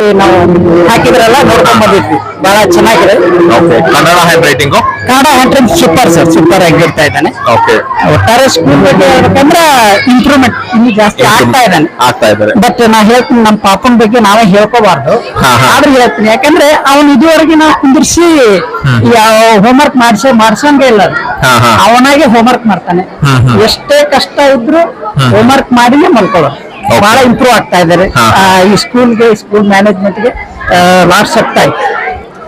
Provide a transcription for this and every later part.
ಅಲ್ಲಿ ನಾವು ಹಾಕಿದ್ರಲ್ಲ ನೋಡ್ಕೊಂಡ್ ಬಂದಿದ್ವಿ, ಬಹಳ ಚೆನ್ನಾಗಿದೆ. Kannada hand writing Kannada hand writing super sir, super ಆಗಿರ್ತಾ ಇದ್ದಾನೆ. ಒಟ್ಟಾರೆ ಸ್ಕೂಲ್ ಬಗ್ಗೆ ಹೇಳ್ಬೇಕಂದ್ರೆ ಇಂಪ್ರೂವ್ಮೆಂಟ್ ಇನ್ನೂ ಜಾಸ್ತಿ ಆಗ್ತಾ ಇದ್ದಾರೆ. ಬಟ್ ನಾ ಹೇಳ್ತೀನಿ, ನಮ್ಮ ಪಾಪನ್ ಬಗ್ಗೆ ನಾವೇ ಹೇಳ್ಕೋಬಾರ್ದು, ಆದ್ರೂ ಹೇಳ್ತೀನಿ. ಯಾಕಂದ್ರೆ ಅವನು ಇದುವರೆಗೆ ನಾವು ಕುಂದಿರ್ಸಿ ಯಾವ ಹೋಮ್ವರ್ಕ್ ಮಾಡ್ಸಂಗೆ ಇಲ್ಲ, ಅವನಾಗೆ ಹೋಮ್ವರ್ಕ್ ಮಾಡ್ತಾನೆ. ಎಷ್ಟೇ ಕಷ್ಟ ಇದ್ರು ಹೋಮ್ವರ್ಕ್ ಮಾಡಿನೇ ಮಲ್ಕೊಳ್ಳೋದು. ಬಹಳ ಇಂಪ್ರೂವ್ ಆಗ್ತಾ ಇದ್ದಾರೆ ಈ ಸ್ಕೂಲ್ಗೆ, ಸ್ಕೂಲ್ ಮ್ಯಾನೇಜ್ಮೆಂಟ್ಗೆ lots of thanks.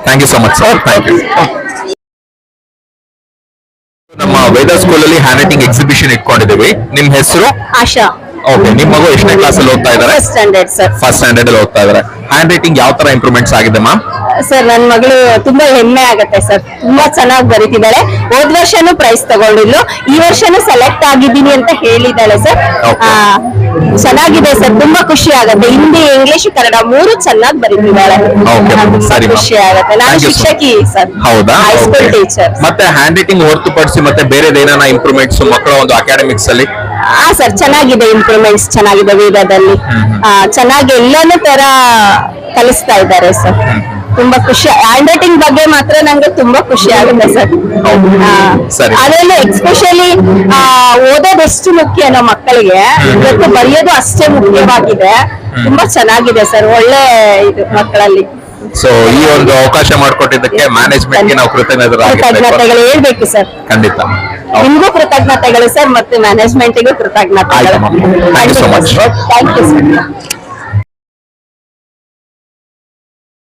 Thank you so much sir. Thank you. ನಮ್ಮ ವೇದ ಸ್ಕೂಲ್ ಅಲ್ಲಿ ಹ್ಯಾಂಡ್ ರೈಟಿಂಗ್ ಎಕ್ಸಿಬಿಷನ್ ಇಟ್ಕೊಂಡಿದ್ದೀವಿ. ನಿಮ್ ಹೆಸರು? ಆಶಾ. ಓಕೆ, ನಿಮ್ ಮಗು ಎಷ್ಟನೇ ಕ್ಲಾಸ್ ಅಲ್ಲಿ ಓದ್ತಾ ಇದ್ದಾರೆ? First standard sir. First standard ಅಲ್ಲಿ ಓದ್ತಾ ಇದ್ದಾರೆ. ಹ್ಯಾಂಡ್ ರೈಟಿಂಗ್ ಯಾವ ತರ ಇಂಪ್ರೂವ್ಮೆಂಟ್ಸ್ ಆಗಿದೆ ಮ್ಯಾಮ್? ಸರ್, ನನ್ನ ಮಗಳು ತುಂಬಾ ಹೆಮ್ಮೆ ಆಗತ್ತೆ ಸರ್, ತುಂಬಾ ಚೆನ್ನಾಗಿ ಬರೀತಿದ್ದಾಳೆ. ಹೋದ್ ವರ್ಷನೂ ಪ್ರೈಸ್ ತಗೊಂಡಿದ್ಲು, ಈ ವರ್ಷನೂ ಸೆಲೆಕ್ಟ್ ಆಗಿದ್ದೀನಿ ಅಂತ ಹೇಳಿದ್ದಾಳೆ ಸರ್. ಚೆನ್ನಾಗಿದೆ ಸರ್, ತುಂಬಾ ಖುಷಿ ಆಗತ್ತೆ. ಹಿಂದಿ, ಇಂಗ್ಲಿಷ್, ಕನ್ನಡ ಮೂರು ಚೆನ್ನಾಗಿ ಬರೀತಿದ್ದಾಳೆ. ಖುಷಿ ಆಗತ್ತೆ. ನಾನು ಶಿಕ್ಷಕಿ ಸರ್. ಹೌದಾ? High school teacher. ಮತ್ತೆ ಹ್ಯಾಂಡ್ ರೈಟಿಂಗ್ ಹೊರತುಪಡಿಸಿ ಮತ್ತೆ ಬೇರೆ ಏನಾನ ಇಂಪ್ರೂವ್ಮೆಂಟ್ಸ್ ಮಕ್ಕಳ ಒಂದು ಅಕಾಡೆಮಿಕ್ಸ್ ಅಲ್ಲಿ? ಸರ್, ಚೆನ್ನಾಗಿದೆ, ಇಂಪ್ರೂವ್ಮೆಂಟ್ಸ್ ಚೆನ್ನಾಗಿದೆ. ವೇದದಲ್ಲಿ ಚೆನ್ನಾಗಿ ಎಲ್ಲಾನು ತರ ಕಲಿಸ್ತಾ ಇದ್ದಾರೆ ಸರ್. ತುಂಬಾ ಖುಷಿ. ಹ್ಯಾಂಡ್ ರೈಟಿಂಗ್ ಬಗ್ಗೆ ಮಾತ್ರ ನಂಗೆ ತುಂಬಾ ಖುಷಿ ಆಗುತ್ತೆ ಸರ್. ಅದರಲ್ಲೂ ಎಕ್ಸ್ಪೆಷಲಿ ಓದೋದು ಎಷ್ಟು ಮುಖ್ಯನೋ ಮಕ್ಕಳಿಗೆ, ಇವತ್ತು ಬರೆಯೋದು ಅಷ್ಟೇ ಮುಖ್ಯವಾಗಿದೆ. ತುಂಬಾ ಚೆನ್ನಾಗಿದೆ ಸರ್, ಒಳ್ಳೆ ಇದು ಮಕ್ಕಳಲ್ಲಿ. ಸೊ ಈ ಒಂದು ಅವಕಾಶ ಮಾಡಿಕೊಟ್ಟಿದ್ದಕ್ಕೆ ಮ್ಯಾನೇಜ್ಮೆಂಟ್ ಗೆ ನಾವು ಕೃತಜ್ಞತೆಗಳು ಹೇಳ್ಬೇಕು ಸರ್. ಖಂಡಿತ. ನಿಮ್ಗೂ ಕೃತಜ್ಞತೆಗಳು ಸರ್, ಮತ್ತೆ ಮ್ಯಾನೇಜ್ಮೆಂಟ್ಗೂ ಕೃತಜ್ಞತೆಗಳು. Thank you so much. Thank you sir.